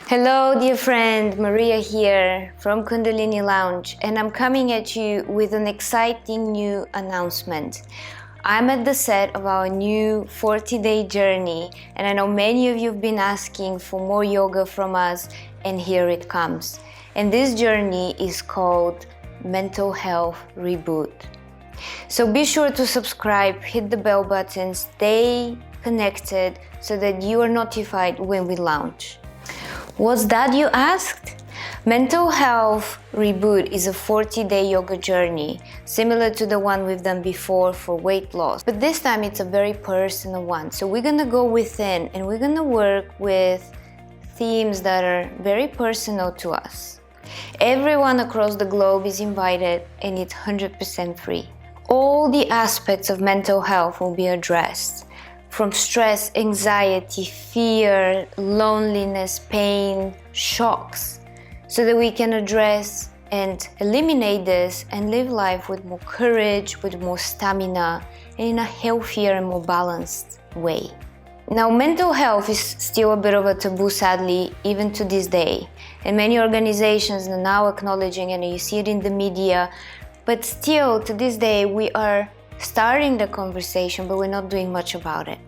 Hello, dear friend, Maria here from Kundalini Lounge, and I'm coming at you with an exciting new announcement. I'm at the set of our new 40-day journey, and I know many of you have been asking for more yoga from us, and here it comes. And this journey is called Mental Health Reboot. So be sure to subscribe, hit the bell button, stay connected so that you are notified when we launch. What's that, you asked? Mental Health Reboot is a 40-day yoga journey, similar to the one we've done before for weight loss. But this time it's a very personal one. So we're gonna go within and we're gonna work with themes that are very personal to us. Everyone across the globe is invited and it's 100% free. All the aspects of mental health will be addressed. From stress, anxiety, fear, loneliness, pain, shocks, so that we can address and eliminate this and live life with more courage, with more stamina, and in a healthier and more balanced way. Now, mental health is still a bit of a taboo, sadly, even to this day. And many organizations are now acknowledging, and you see it in the media, but still, to this day, we are starting the conversation, but we're not doing much about it.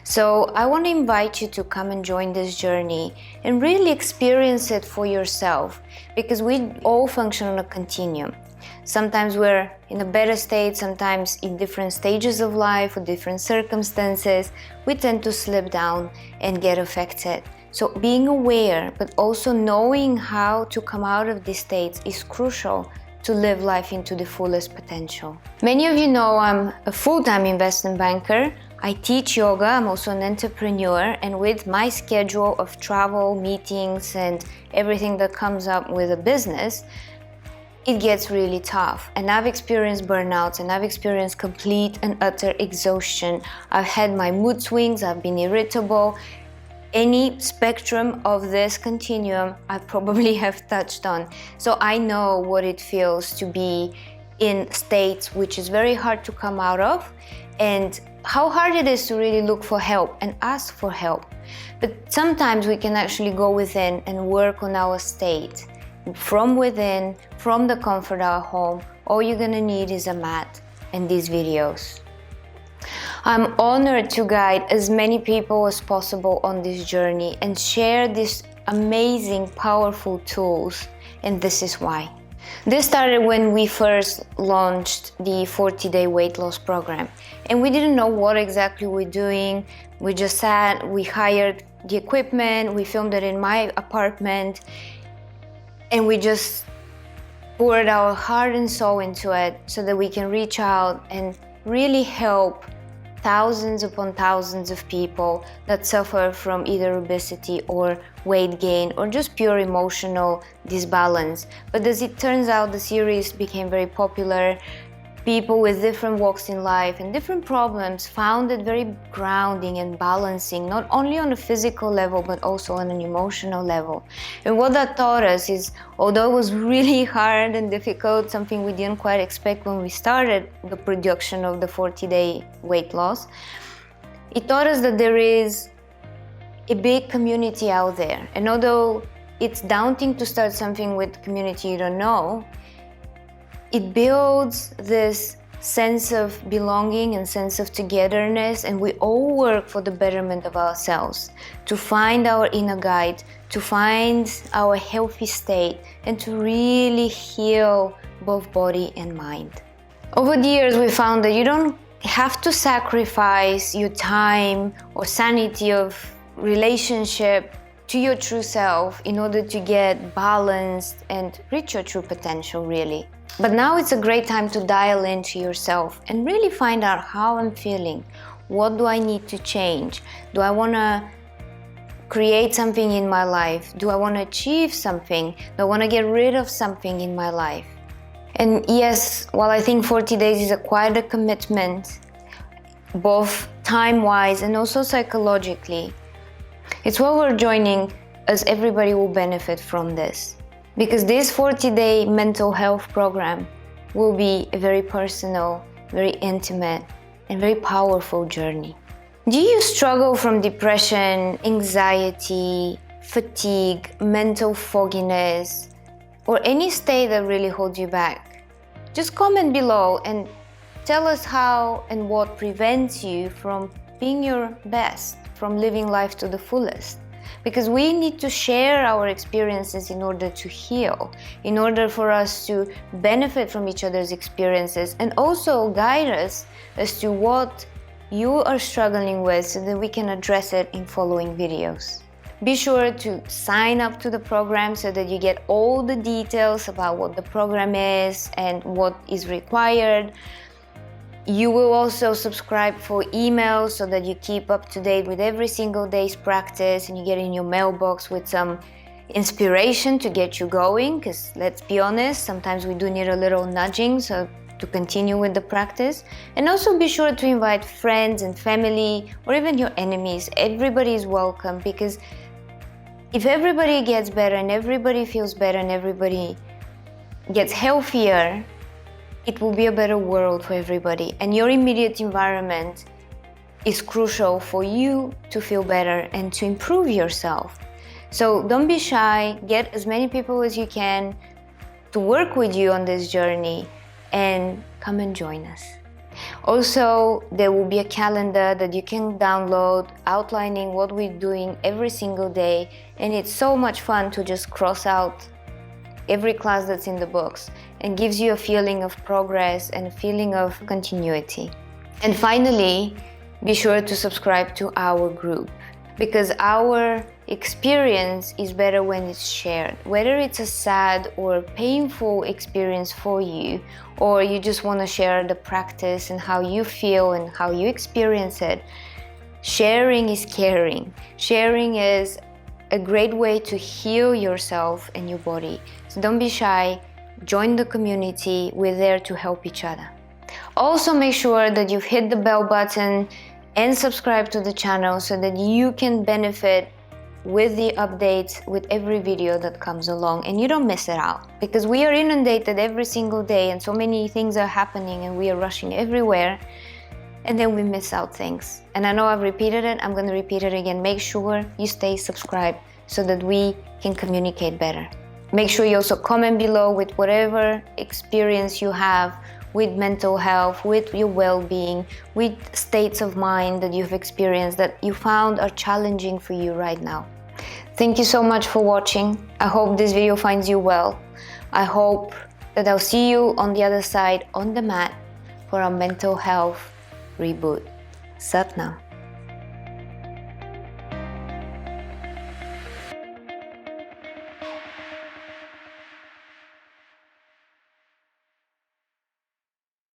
So I want to invite you to come and join this journey and really experience it for yourself, because we all function on a continuum. Sometimes we're in a better state, sometimes in different stages of life or different circumstances, we tend to slip down and get affected. So being aware, but also knowing how to come out of these states is crucial to live life into the fullest potential. Many of you know I'm a full-time investment banker. I teach yoga, I'm also an entrepreneur, and with my schedule of travel, meetings, and everything that comes up with a business, it gets really tough. And I've experienced burnouts, and I've experienced complete and utter exhaustion. I've had my mood swings, I've been irritable. Any spectrum of this continuum I probably have touched on. So I know what it feels to be in states which is very hard to come out of, and how hard it is to really look for help and ask for help. But sometimes we can actually go within and work on our state. From within, from the comfort of our home, all you're gonna need is a mat and these videos. I'm honored to guide as many people as possible on this journey and share these amazing, powerful tools, and this is why. This started when we first launched the 40-day weight loss program, and we didn't know what exactly we're doing. We just sat, we hired the equipment, we filmed it in my apartment, and we just poured our heart and soul into it so that we can reach out and really help thousands upon thousands of people that suffer from either obesity or weight gain or just pure emotional disbalance. But as it turns out, the series became very popular. People with different walks in life and different problems found it very grounding and balancing, not only on a physical level, but also on an emotional level. And what that taught us is, although it was really hard and difficult, something we didn't quite expect when we started the production of the 40-day weight loss, it taught us that there is a big community out there. And although it's daunting to start something with community you don't know, it builds this sense of belonging and sense of togetherness, and we all work for the betterment of ourselves, to find our inner guide, to find our healthy state, and to really heal both body and mind. Over the years, we found that you don't have to sacrifice your time or sanity of relationship to your true self in order to get balanced and reach your true potential, really. But now it's a great time to dial into yourself and really find out how I'm feeling. What do I need to change? Do I want to create something in my life? Do I want to achieve something? Do I want to get rid of something in my life? And yes, while I think 40 days is quite a commitment, both time-wise and also psychologically, it's what we're joining, as everybody will benefit from this. Because this 40-day mental health program will be a very personal, very intimate, and very powerful journey. Do you struggle from depression, anxiety, fatigue, mental fogginess, or any state that really holds you back, just comment below and tell us how and what prevents you from being your best, from living life to the fullest. Because we need to share our experiences in order to heal, in order for us to benefit from each other's experiences, and also guide us as to what you are struggling with so that we can address it in following videos. Be sure to sign up to the program so that you get all the details about what the program is and what is required. You will also subscribe for emails so that you keep up to date with every single day's practice and you get in your mailbox with some inspiration to get you going, because let's be honest, sometimes we do need a little nudging to continue with the practice. And also be sure to invite friends and family or even your enemies. Everybody is welcome, because if everybody gets better and everybody feels better and everybody gets healthier, it will be a better world for everybody. And your immediate environment is crucial for you to feel better and to improve yourself. So don't be shy, get as many people as you can to work with you on this journey, and come and join us. Also, there will be a calendar that you can download outlining what we're doing every single day, and it's so much fun to just cross out every class that's in the books and gives you a feeling of progress and a feeling of continuity. And finally, be sure to subscribe to our group, because our experience is better when it's shared. Whether it's a sad or painful experience for you, or you just want to share the practice and how you feel and how you experience it, sharing is caring. Sharing is a great way to heal yourself and your body. So don't be shy, join the community, we're there to help each other. Also make sure that you've hit the bell button and subscribe to the channel so that you can benefit with the updates with every video that comes along and you don't miss it out. Because we are inundated every single day and so many things are happening and we are rushing everywhere, and then we miss out things. And I know I've repeated it, I'm going to repeat it again. Make sure you stay subscribed so that we can communicate better. Make sure you also comment below with whatever experience you have with mental health, with your well-being, with states of mind that you've experienced that you found are challenging for you right now. Thank you so much for watching. I hope this video finds you well. I hope that I'll see you on the other side on the mat for our mental health reboot. Sat Nam.